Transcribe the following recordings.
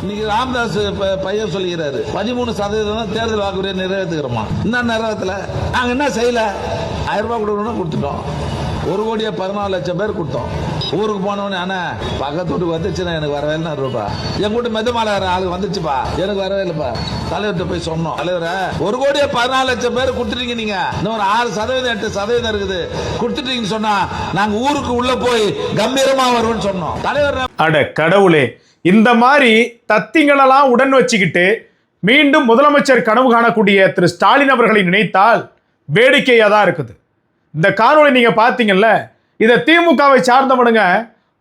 இன்னைக்கு ராமதாஸ் பையன் சொல்லுகிறாரு 13% தேர்தல் வாக்குறுதியை நிறைவேற்றுகிறோமா. என்ன நிறைவேற்றல, நாங்க என்ன செய்யல. 1000 ரூபாய் கொடுக்கணும் கொடுத்துட்டோம். 1,14,00,000 பேர் கொடுத்தோம். ஊருக்கு போனவனே அண்ணா பக்கத்து வீட்டுக்கு வந்துச்சுன்னா எனக்கு வரவே இல்லை ரூபா. என் கூட மெதுமால ஆளுக்கு வந்துச்சுப்பா, எனக்கு வரவே இல்லைப்பா. தலைவர்கிட்ட போய் சொன்னோம், தலைவரை 1,14,00,000 பேர் கொடுத்துட்டீங்க, நீங்க இன்னும் ஒரு 6% 8% இருக்குது கொடுத்துட்டீங்கன்னு சொன்னா நாங்க ஊருக்கு உள்ள போய் கம்பீரமா வருவோம்னு சொன்னோம். தலைவர் அட கடவுளே, இந்த மாதிரி தத்திங்களெல்லாம் உடன் வச்சுக்கிட்டு மீண்டும் முதலமைச்சர் கனவு காணக்கூடிய திரு ஸ்டாலின் அவர்களை நினைத்தால் வேடிக்கையா தான் இருக்குது. இந்த காணொளி நீங்க பாத்தீங்கல்ல, இதை திமுகவை சார்ந்தவனுங்க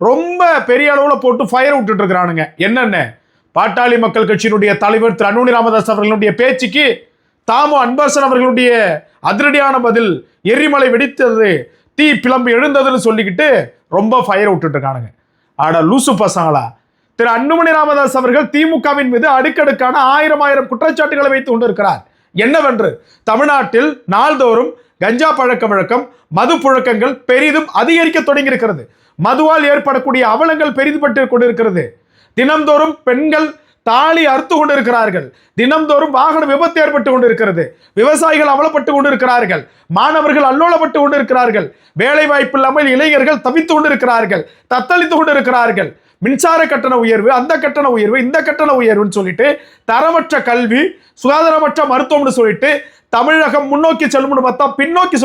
ரொம்ப பெரிய அளவுல போட்டு ஃபயர் விட்டுட்டு இருக்கிறானுங்க. என்னென்ன பாட்டாளி மக்கள் கட்சியினுடைய தலைவர் திரு அன்புமணி ராமதாஸ் அவர்களுடைய பேச்சுக்கு தாமு அன்பரசன் அவர்களுடைய அதிரடியான பதில், எரிமலை வெடித்தது தீ பிளம்பு எழுந்ததுன்னு சொல்லிக்கிட்டு ரொம்ப ஃபயர் விட்டுட்டு இருக்கானுங்க. ஆட லூசு பசங்களா, திரு அன்புமணி ராமதாஸ் அவர்கள் திமுகவின் மீது அடுக்கடுக்கான 1000 குற்றச்சாட்டுகளை வைத்து கொண்டிருக்கிறார். என்னவென்று தமிழ்நாட்டில் நாள்தோறும் கஞ்சா பழக்க வழக்கம், மது புழக்கங்கள் பெரிதும் அதிகரிக்க தொடங்கி இருக்கிறது. மதுவால் ஏற்படக்கூடிய அவலங்கள் பெரிதுபட்டு கொண்டிருக்கிறது. தினம்தோறும் பெண்கள் தாலி அறுத்து கொண்டிருக்கிறார்கள். தினம்தோறும் வாகன விபத்து ஏற்பட்டு கொண்டிருக்கிறது. விவசாயிகள் அவலப்பட்டு கொண்டிருக்கிறார்கள். மாணவர்கள் அல்லோலப்பட்டு கொண்டிருக்கிறார்கள். வேலை வாய்ப்பு இல்லாமல் இளைஞர்கள் தவித்து கொண்டிருக்கிறார்கள், தத்தளித்து கொண்டிருக்கிறார்கள். மின்சார கட்டண உயர்வு, அந்த கட்டண உயர்வு, இந்த கட்டண உயர்வுன்னு சொல்லிட்டு தரமற்ற கல்வி, சுகாதாரமற்ற மருத்துவம்னு சொல்லிட்டு தமிழகம் முன்னோக்கி செல்லும் பார்த்தா பின்னோக்கி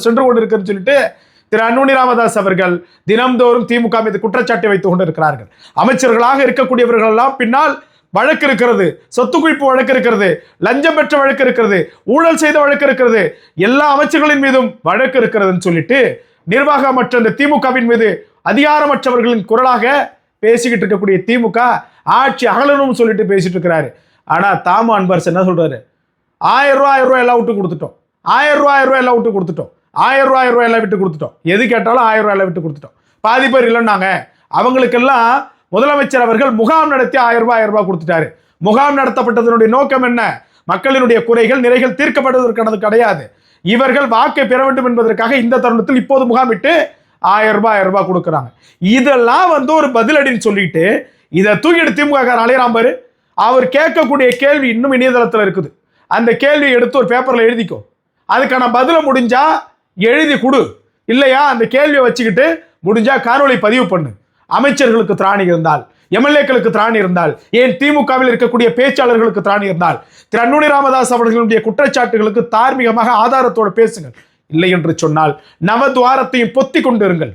சென்று கொண்டிருக்குன்னு சொல்லிட்டு திரு அன்புமணி ராமதாஸ் அவர்கள் தினம்தோறும் திமுக மீது குற்றச்சாட்டை வைத்துக் கொண்டிருக்கிறார்கள். அமைச்சர்களாக இருக்கக்கூடியவர்கள் எல்லாம் பின்னால் வழக்கு இருக்கிறது, சொத்து குவிப்பு வழக்கு இருக்கிறது, லஞ்சம் பெற்ற வழக்கு இருக்கிறது, ஊழல் செய்த வழக்கு இருக்கிறது, எல்லா அமைச்சர்களின் மீதும் வழக்கு இருக்கிறதுன்னு சொல்லிட்டு நிர்வாகமற்ற இந்த திமுகவின் மீது அதிகாரமற்றவர்களின் குரலாக பேசிக்கிட்டு இருக்கக்கூடிய திமுக ஆட்சி அகலனும் சொல்லிட்டு பேசிட்டு இருக்கிறாரு. ஆனா தாமு அன்பரசன் என்ன சொல்றாரு, 1000 ரூபாய் எல்லாம் விட்டு கொடுத்துட்டோம், 1000 ரூபாய் எல்லாம் விட்டு கொடுத்துட்டோம், 1000 ரூபாய் எல்லாம் விட்டு கொடுத்துட்டோம், எது கேட்டாலும் 1000 ரூபாய் விட்டு கொடுத்துட்டோம். பாதி பேர் இல்லைன்னாங்க. அவங்களுக்கெல்லாம் முதலமைச்சர் அவர்கள் முகாம் நடத்தி 1000 ரூபாய் கொடுத்துட்டாரு. முகாம் நடத்தப்பட்டதனுடைய நோக்கம் என்ன? மக்களினுடைய குறைகள் நிறைகள் தீர்க்கப்படுவதற்கானது கிடையாது. இவர்கள் வாக்கை பெற வேண்டும் என்பதற்காக இந்த தருணத்தில் இப்போது முகாமிட்டு 1000 ரூபாய் கொடுக்குறாங்க. இதெல்லாம் ஒரு பதிலடின்னு சொல்லிட்டு இதை தூக்கிட்டு திமுக அலையறாம்பாரு. அவர் கேட்கக்கூடிய கேள்வி இன்னும் இணையதளத்தில் இருக்குது. அந்த கேள்வியை எடுத்து ஒரு பேப்பர்ல எழுதிக்கோ, அதுக்கான பதில முடிஞ்சா எழுதி கொடு, இல்லையா அந்த கேள்வியை வச்சுக்கிட்டு முடிஞ்சா காணொளி பதிவு பண்ணு. அமைச்சர்களுக்கு திராணி இருந்தால், எம்எல்ஏக்களுக்கு திராணி இருந்தால், ஏன் திமுகவில் இருக்கக்கூடிய பேச்சாளர்களுக்கு திராணி இருந்தால் திரு அன்புமணி ராமதாஸ் அவர்களுடைய குற்றச்சாட்டுகளுக்கு தார்மீகமாக ஆதாரத்தோடு பேசுங்கள். இல்லை என்று சொன்னால் நவதுவாரத்தையும் பொத்தி கொண்டிருங்கள்.